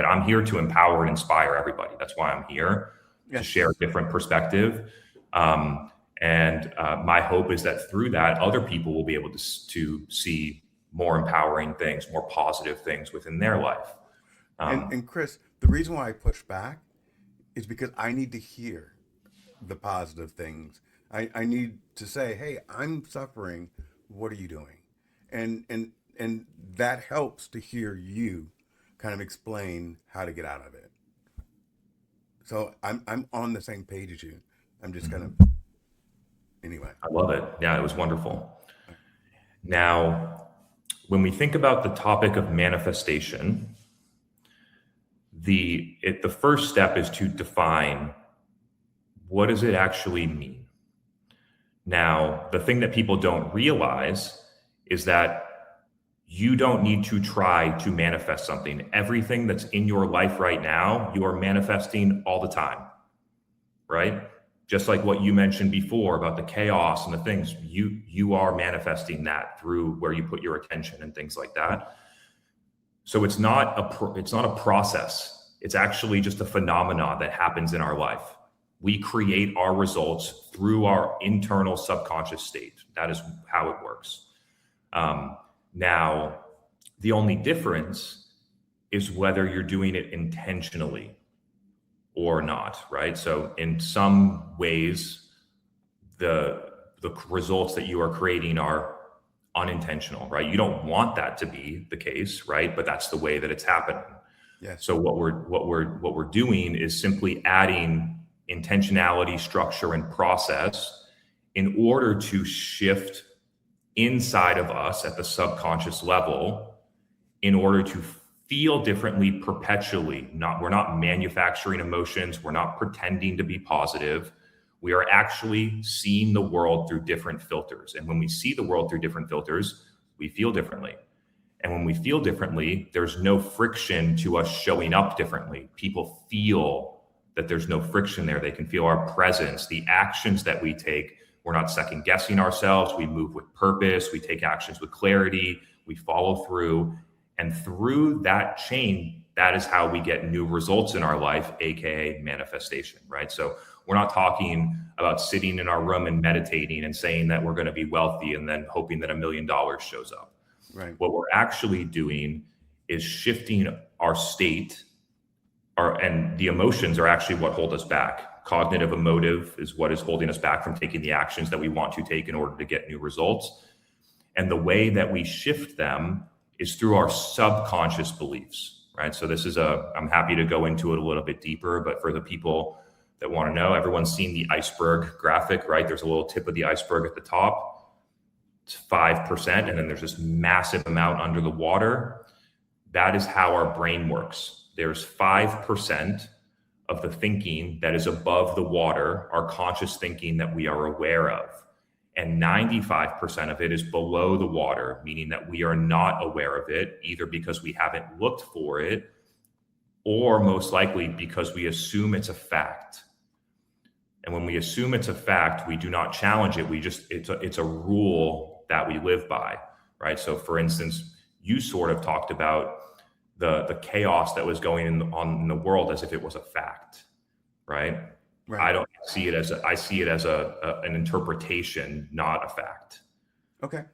I'm here to empower and inspire everybody. That's why I'm here, to share a different perspective. And my hope is that through that, other people will be able to see more empowering things, more positive things within their life. And Chris, the reason why I push back is because I need to hear the positive things. I need to say, hey, I'm suffering. What are you doing? And that helps to hear you kind of explain how to get out of it. So I'm on the same page as you. I'm just kind of anyway. I love it. Yeah, it was wonderful. Now, when we think about the topic of manifestation, the first step is to define, what does it actually mean? Now, the thing that people don't realize is that you don't need to try to manifest something. Everything that's in your life right now, you are manifesting all the time, right? Just like what you mentioned before about the chaos and the things, you are manifesting that through where you put your attention and things like that. So it's not a process. It's actually just a phenomena that happens in our life. We create our results through our internal subconscious state. That is how it works. Now, the only difference is whether you're doing it intentionally or not, right? So in some ways, the results that you are creating are unintentional, right? You don't want that to be the case, right? But that's the way that it's happening. Yes. So what we're doing is simply adding intentionality, structure, and process in order to shift inside of us at the subconscious level in order to feel differently perpetually. We're not manufacturing emotions. We're not pretending to be positive. We are actually seeing the world through different filters. And when we see the world through different filters, we feel differently. And when we feel differently, there's no friction to us showing up differently. People feel that there's no friction there. They can feel our presence, the actions that we take. We're not second guessing ourselves. We move with purpose. We take actions with clarity. We follow through. And through that chain, that is how we get new results in our life, AKA manifestation, right? So we're not talking about sitting in our room and meditating and saying that we're going to be wealthy and then hoping that $1 million shows up. Right. What we're actually doing is shifting our state, and the emotions are actually what hold us back. Cognitive-emotive is what is holding us back from taking the actions that we want to take in order to get new results. And the way that we shift them is through our subconscious beliefs, right? So I'm happy to go into it a little bit deeper, but for the people that want to know, everyone's seen the iceberg graphic, right? There's a little tip of the iceberg at the top. It's 5%, and then there's this massive amount under the water. That is how our brain works. There's 5% of the thinking that is above the water, our conscious thinking that we are aware of. And 95% of it is below the water, meaning that we are not aware of it, either because we haven't looked for it, or most likely because we assume it's a fact. And when we assume it's a fact, we do not challenge it. It's a rule that we live by, right? So for instance, you sort of talked about the chaos that was going on in the world as if it was a fact, right? Right. I see it as an interpretation, not a fact. Okay.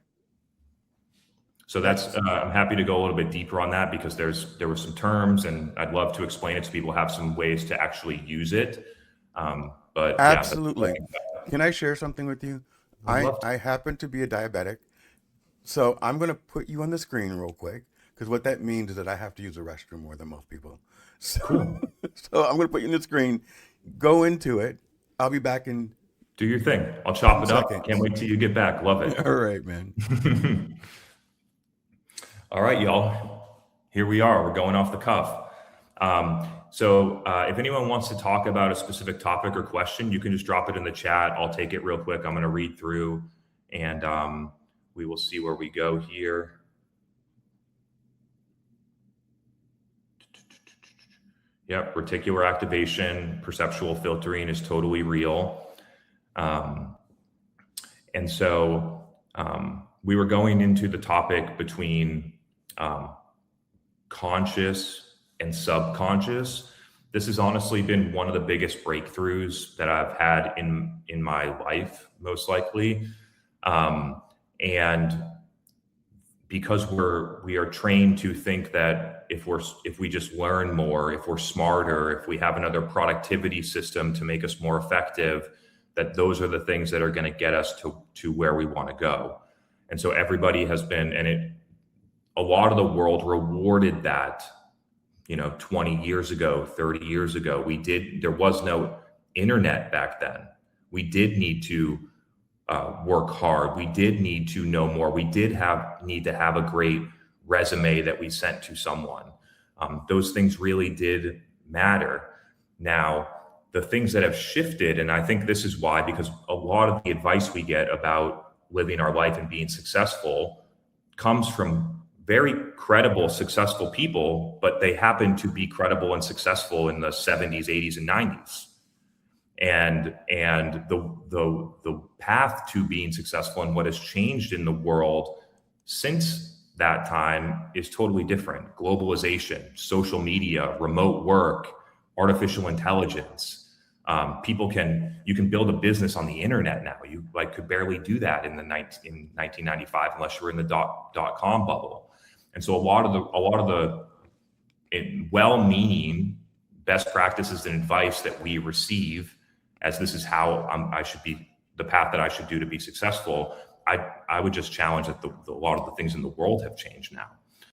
So I'm happy to go a little bit deeper on that because there were some terms, and I'd love to explain it so people have some ways to actually use it. But Absolutely. Yeah, Can I share something with you? I'd love to. I happen to be a diabetic, so I'm going to put you on the screen real quick because what that means is that I have to use the restroom more than most people. So, Cool. so I'm going to put you on the screen. Go into it. I'll be back in Do your thing. I'll chop 2 it up. seconds. Can't wait till you get back. Love it. All right, man. All right, y'all. Here we are. We're going off the cuff. So if anyone wants to talk about a specific topic or question, you can just drop it in the chat. I'll take it real quick. I'm going to read through, and we will see where we go here. Yep, reticular activation, perceptual filtering is totally real. And so we were going into the topic between conscious and subconscious. This has honestly been one of the biggest breakthroughs that I've had in my life, most likely. And because we are trained to think that if we just learn more, if we're smarter, if we have another productivity system to make us more effective, that those are the things that are going to get us to where we want to go. And so everybody has been, a lot of the world rewarded that, 20 years ago, 30 years ago. There was no internet back then. We did need to work hard. We did need to know more. We did need to have a great resume that we sent to someone. Those things really did matter. Now, the things that have shifted, and I think this is why, because a lot of the advice we get about living our life and being successful comes from very credible, successful people, but they happen to be credible and successful in the 70s, 80s, and 90s. And the path to being successful and what has changed in the world since that time is totally different. Globalization, social media, remote work, artificial intelligence. You can build a business on the internet now. You could barely do that in 1995 unless you were in the dot-com bubble. And so a lot of the well-meaning best practices and advice that we receive, as this is how I should be, the path that I should do to be successful, I would just challenge that a lot of the things in the world have changed now.